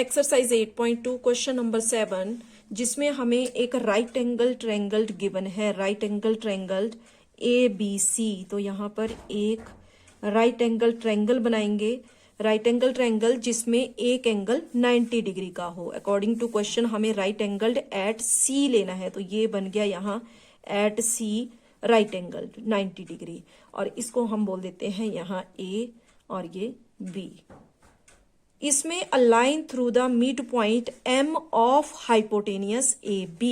Exercise 8.2 question number 7, जिसमें हमें एक राइट एंगल ट्रायंगल गिवन है, राइट एंगल ट्रायंगल ABC। तो यहाँ पर एक राइट एंगल ट्रायंगल बनाएंगे, राइट एंगल ट्रायंगल जिसमें एक एंगल 90 डिग्री का हो। अकॉर्डिंग टू क्वेश्चन हमें राइट एंगल एट C लेना है, तो ये बन गया यहाँ at C right angle 90 degree, और इसको हम बोल देते हैं यहाँ A और ये B। इसमें a line through the mid point M of hypotenuse AB।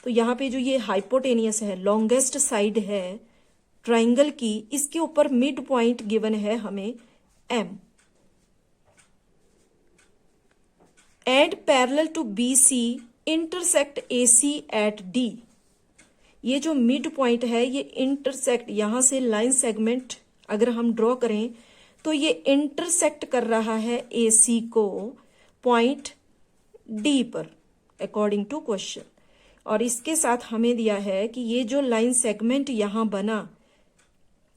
तो यहाँ पे जो ये हाइपोटेनियस है, लॉन्गेस्ट साइड है ट्राइंगल की, इसके ऊपर मिड पॉइंट गिवन है हमें M and parallel to BC intersect AC at D। ये जो मिड पॉइंट है ये इंटरसेक्ट, यहां से लाइन सेगमेंट अगर हम ड्रॉ करें तो ये इंटरसेक्ट कर रहा है AC को पॉइंट D पर अकॉर्डिंग टू क्वेश्चन। और इसके साथ हमें दिया है कि ये जो लाइन सेगमेंट यहां बना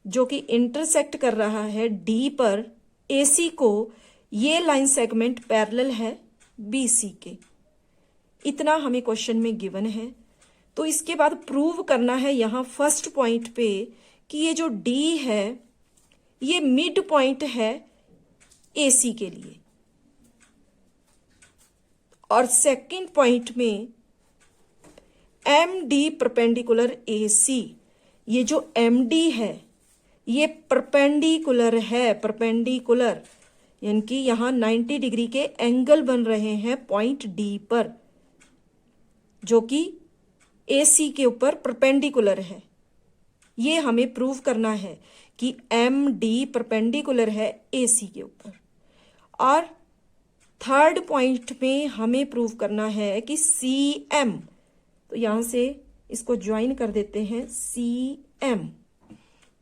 जो कि इंटरसेक्ट कर रहा है D पर AC को, ये लाइन सेगमेंट पैरेलल है BC के। इतना हमें क्वेश्चन में गिवन है। तो इसके बाद प्रूव करना है यहां फर्स्ट पॉइंट पे कि ये जो D है ये मिड पॉइंट है AC के लिए, और सेकंड पॉइंट में MD परपेंडिकुलर AC। ये जो MD है ये परपेंडिकुलर है, परपेंडिकुलर यानी कि यहां 90 डिग्री के एंगल बन रहे हैं पॉइंट D पर, जो कि AC के ऊपर परपेंडिकुलर है। ये हमें प्रूव करना है कि MD परपेंडिकुलर है AC के ऊपर। और थर्ड पॉइंट में हमें प्रूव करना है कि CM, तो यहां से इसको ज्वाइन कर देते हैं, CM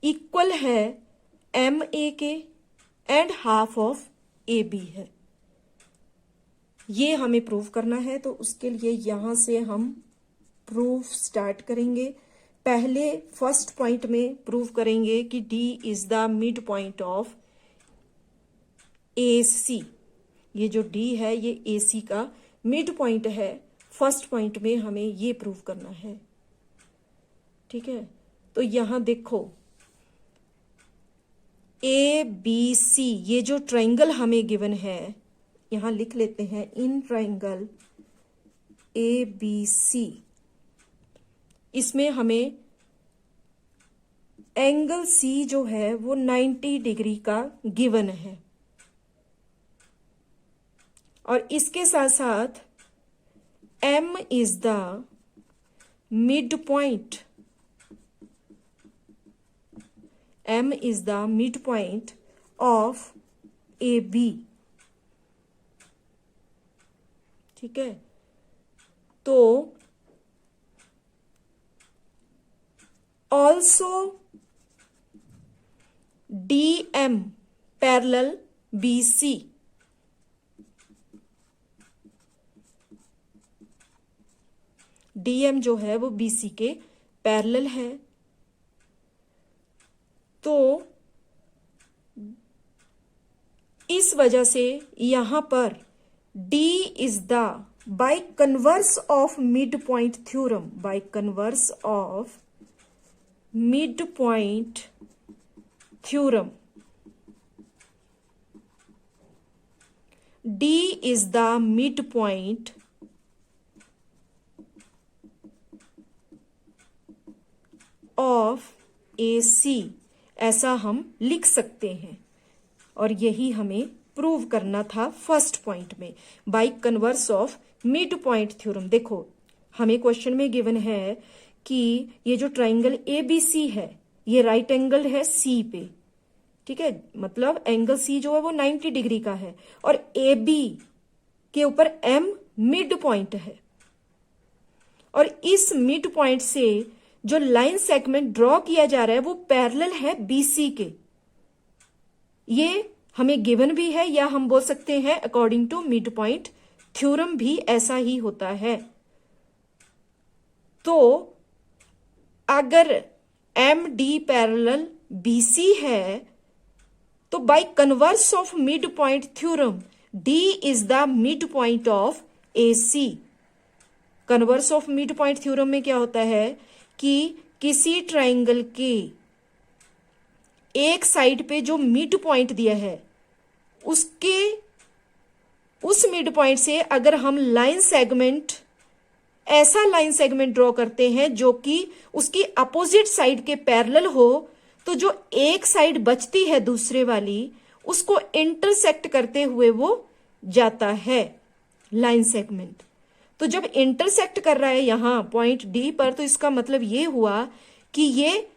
इक्वल है MA के एंड हाफ ऑफ AB है। ये हमें प्रूव करना है। तो उसके लिए यहां से हम प्रूफ स्टार्ट करेंगे। पहले फर्स्ट पॉइंट में प्रूव करेंगे कि D is the mid point of AC। ये जो D है ये AC का मिड पॉइंट है। फर्स्ट पॉइंट में हमें ये प्रूव करना है, ठीक है। तो यहां देखो ABC, ये जो ट्रायंगल हमें गिवन है यहां लिख लेते हैं, इन ट्रायंगल ABC इसमें हमें एंगल C जो है वो 90 डिग्री का गिवन है, और इसके साथ साथ M is the mid point, M is the mid point of AB, ठीक है। तो also DM parallel BC, DM जो है वो BC के पैरेलल है। तो इस वजह से यहां पर D is the by converse of mid point theorem, bye converse of mid point theorem, D is the mid point of AC, ऐसा हम लिख सकते हैं। और यही हमें प्रूव करना था फर्स्ट पॉइंट में, bye converse of mid point theorem. देखो हमें क्वेश्चन में गिवन है कि ये जो ट्राइंगल ABC है ये राइट एंगल है C पे, ठीक है। मतलब एंगल C जो है वो 90 डिग्री का है, और AB के ऊपर M मिड पॉइंट है, और इस मिड पॉइंट से जो लाइन सेगमेंट ड्रॉ किया जा रहा है वो पैरेलल है BC के। ये हमें गिवन भी है, या हम बोल सकते हैं according to mid point theorem भी ऐसा ही होता है। तो अगर MD पैरेलल BC है तो by converse of mid point theorem D is the mid point of A C. Converse of mid point theorem में क्या होता है कि किसी ट्राइंगल के एक साइड पे जो मिड पॉइंट दिया है उस मिड पॉइंट से अगर हम ऐसा लाइन सेगमेंट ड्रॉ करते हैं जो कि उसकी अपोजिट साइड के पैरेलल हो, तो जो एक साइड बचती है दूसरे वाली उसको इंटरसेक्ट करते हुए वो जाता है लाइन सेगमेंट। तो जब इंटरसेक्ट कर रहा है यहां पॉइंट डी पर, तो इसका मतलब ये हुआ कि ये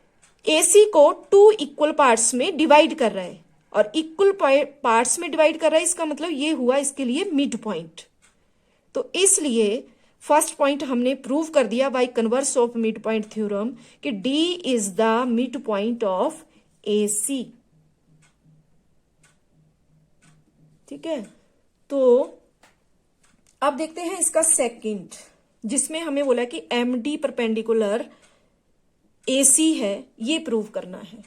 एसी को 2 इक्वल पार्ट्स में डिवाइड कर रहा है, और इक्वल पार्ट्स में डिवाइड कर रहा है इसका मतलब ये हुआ इसके लिए मिड पॉइंट। तो इसलिए फर्स्ट पॉइंट हमने प्रूव कर दिया by converse of mid point theorem कि D is the mid point of AC. ठीक है, तो अब देखते हैं इसका सेकंड, जिसमें हमें बोला कि एम डी परपेंडिकुलर एसी है, ये प्रूव करना है।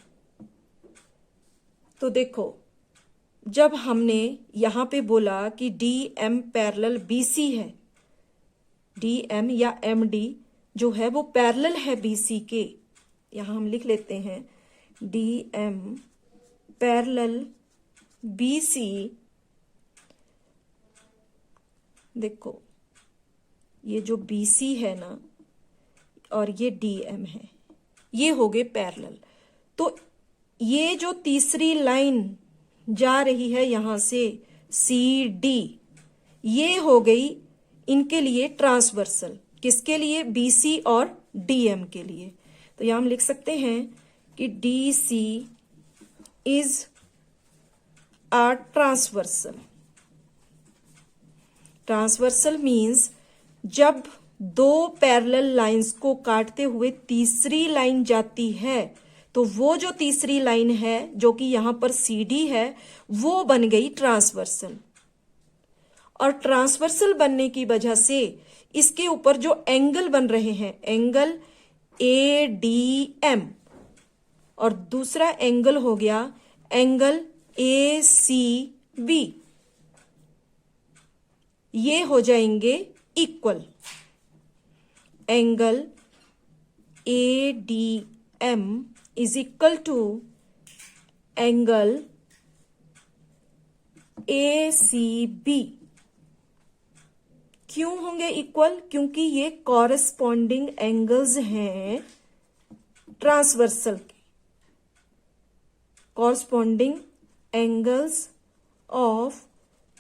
तो देखो, जब हमने यहां पे बोला कि डी एम पैरेलल बीसी है, डी एम या एम डी जो है वो पैरेलल है बीसी के, यहां हम लिख लेते हैं डी एम पैरेलल बीसी। देखो ये जो बीसी है ना और ये डी एम है, ये हो गए पैरेलल। तो ये जो तीसरी लाइन जा रही है यहां से सी डी, ये हो गई इनके लिए ट्रांसवर्सल। किसके लिए? बीसी और डीएम के लिए। तो यहां हम लिख सकते हैं कि D C is a transversal. Transversal means जब दो पैरेलल लाइंस को काटते हुए तीसरी लाइन जाती है, तो वो जो तीसरी लाइन है जो कि यहां पर सीडी है, वो बन गई ट्रांसवर्सल। और ट्रांसवर्सल बनने की वजह से इसके ऊपर जो एंगल बन रहे हैं, एंगल ए डी एम, और दूसरा एंगल हो गया एंगल ए सी बी, ये हो जाएंगे equal. Angle A D M is equal to angle A C B. क्यों होंगे इक्वल? क्योंकि ये कॉरेस्पॉन्डिंग एंगल्स हैं ट्रांसवर्सल के, कॉरेस्पॉन्डिंग एंगल्स ऑफ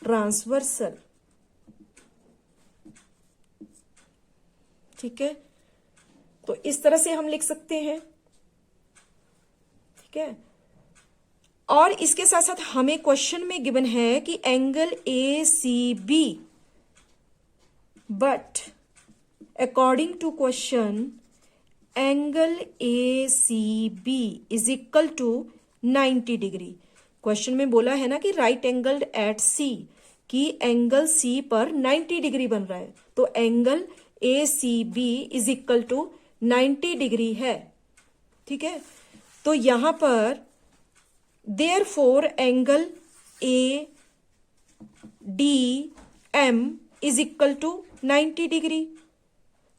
ट्रांसवर्सल। ठीक है, तो इस तरह से हम लिख सकते हैं। ठीक है, और इसके साथ साथ हमें क्वेश्चन में गिवन है कि angle A C B, but according to question angle ACB is equal to 90 degree. Question में बोला है ना कि राइट एंगल्ड एट C, कि एंगल C पर 90 डिग्री बन रहा है, तो angle ACB is equal to 90 degree है। ठीक है, तो यहां पर therefore angle ADM is equal to 90 degree.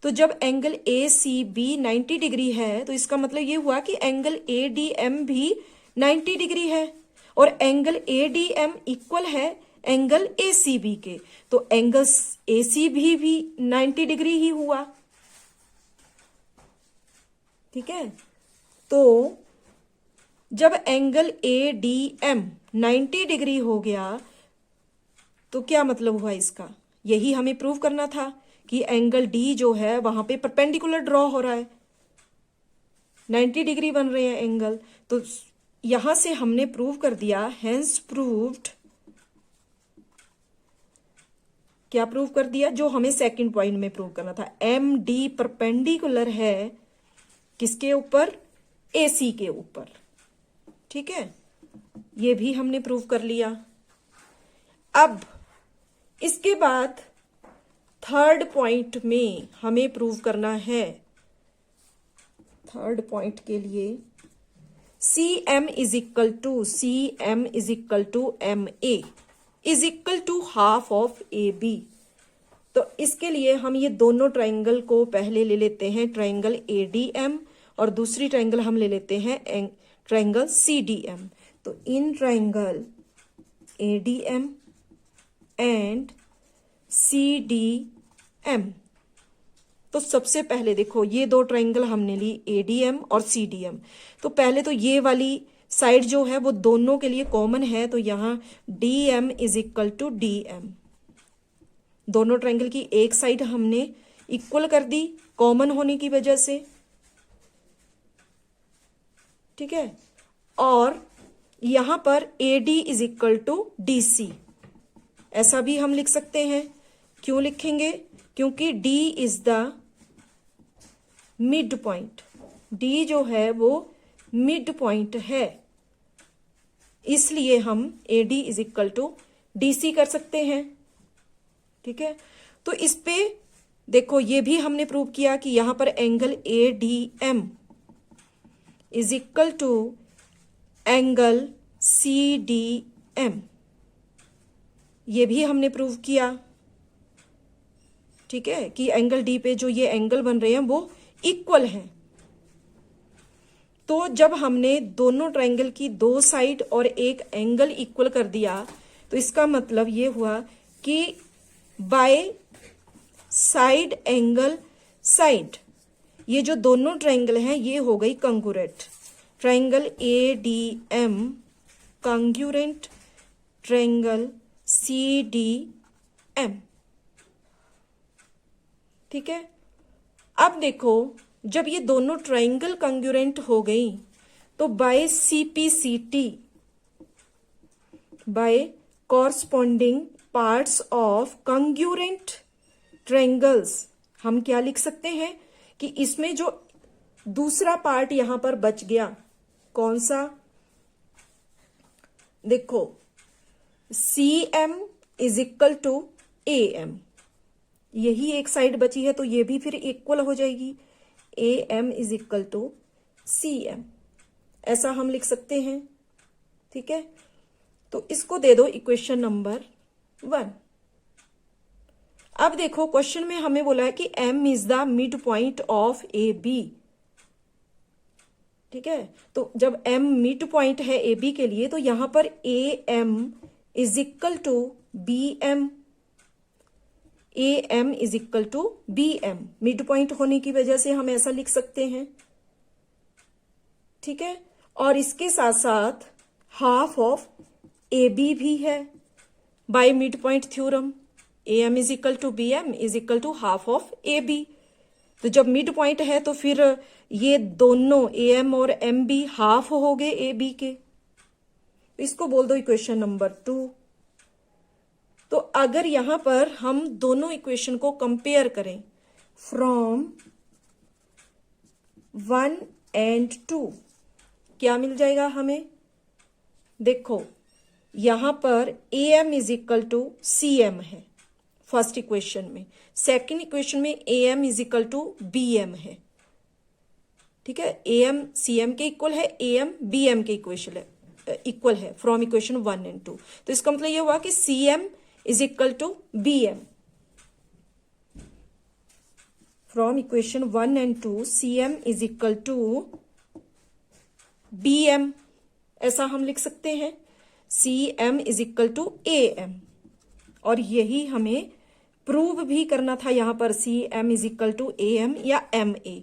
तो जब angle A C B 90 degree है, तो इसका मतलब ये हुआ कि एंगल ए डी एम भी 90 डिग्री है, और angle A D M equal है एंगल ए सी बी के, तो एंगल ए सी भी 90 डिग्री ही हुआ। ठीक है, तो जब angle A D M 90 degree हो गया, तो क्या मतलब हुआ इसका? यही हमें प्रूव करना था कि एंगल डी जो है वहां पे परपेंडिकुलर ड्रॉ हो रहा है, 90 डिग्री बन रहे हैं एंगल। तो यहां से हमने प्रूव कर दिया, हेंस प्रूव्ड। क्या प्रूव कर दिया? जो हमें सेकंड पॉइंट में प्रूव करना था, एम डी परपेंडिकुलर है किसके ऊपर? एसी के ऊपर। ठीक है, ये भी हमने प्रूव कर लिया। अब इसके बाद थर्ड पॉइंट में हमें प्रूव करना है, थर्ड पॉइंट के लिए C M is equal to M A. Is equal to half of A B. तो इसके लिए हम ये दोनों ट्राइंगल को पहले ले लेते हैं, ट्राइंगल ए डी एम, और दूसरी ट्राइंगल हम ले लेते हैं ट्राइंगल सी डी एम। तो in triangle A D M and C D M, तो सबसे पहले देखो ये दो ट्राइंगल हमने ली एडीएम और सीडीएम। तो पहले तो ये वाली साइड जो है वो दोनों के लिए कॉमन है, तो यहां DM is equal to DM. दोनों ट्राइंगल की एक साइड हमने इक्वल कर दी कॉमन होने की वजह से, ठीक है। और यहां पर AD is equal to DC, ऐसा भी हम लिख सकते हैं। क्यों लिखेंगे? क्योंकि D is the mid point, D जो है वो मिड पॉइंट है, इसलिए हम AD is equal to DC कर सकते हैं, ठीक है। तो इस पे देखो ये भी हमने प्रूव किया कि यहां पर angle ADM is equal to angle CDM, ये भी हमने प्रूव किया, ठीक है, कि एंगल डी पे जो ये एंगल बन रहे हैं वो इक्वल हैं। तो जब हमने दोनों ट्राइंगल की दो साइड और एक एंगल इक्वल कर दिया, तो इसका मतलब ये हुआ कि बाय साइड एंगल साइड ये जो दोनों ट्राइंगल हैं ये हो गई congruent. Triangle A D M congruent triangle C D M, ठीक है। अब देखो जब ये दोनों ट्राइंगल कंग्रुएंट हो गई तो by CPCT, by corresponding parts of congruent triangles, हम क्या लिख सकते हैं कि इसमें जो दूसरा पार्ट यहां पर बच गया, कौन सा? देखो CM is equal to AM, यही एक साइड बची है तो ये भी फिर इक्वल हो जाएगी, AM is equal to CM, ऐसा हम लिख सकते हैं, ठीक है। तो इसको दे दो इक्वेशन नंबर 1। अब देखो क्वेश्चन में हमें बोला है कि M is the mid point of AB, ठीक है। तो जब M मिड पॉइंट है AB के लिए तो यहां पर AM is equal to BM, AM is equal to BM, mid point होने की वजह से हम ऐसा लिख सकते हैं, ठीक है। और इसके साथ साथ हाफ ऑफ AB भी है by mid point theorem, AM is equal to BM is equal to half of AB। तो जब मिड पॉइंट है तो फिर ये दोनों AM और MB हाफ हो गए AB के, इसको बोल दो इक्वेशन नंबर 2। तो अगर यहां पर हम दोनों इक्वेशन को कंपेयर करें फ्रॉम 1 एंड 2, क्या मिल जाएगा हमें? देखो यहां पर AM is equal to CM है फर्स्ट इक्वेशन में, सेकंड इक्वेशन में AM is equal to BM है, ठीक है। AM CM के इक्वल है, AM BM के इक्वल है फ्रॉम इक्वेशन 1 एंड 2। तो इसका मतलब ये हुआ कि CM is equal to BM, from equation 1 and 2 CM is equal to BM, ऐसा हम लिख सकते हैं। CM is equal to AM, और यही हमें प्रूव भी करना था यहां पर, CM is equal to AM या MA,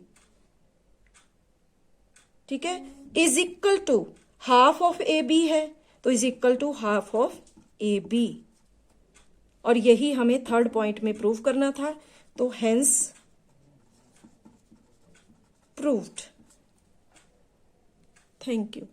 ठीक है। Is equal to half of AB है तो is equal to half of AB, और यही हमें थर्ड पॉइंट में प्रूव करना था, तो हेंस प्रूव्ड। Thank you.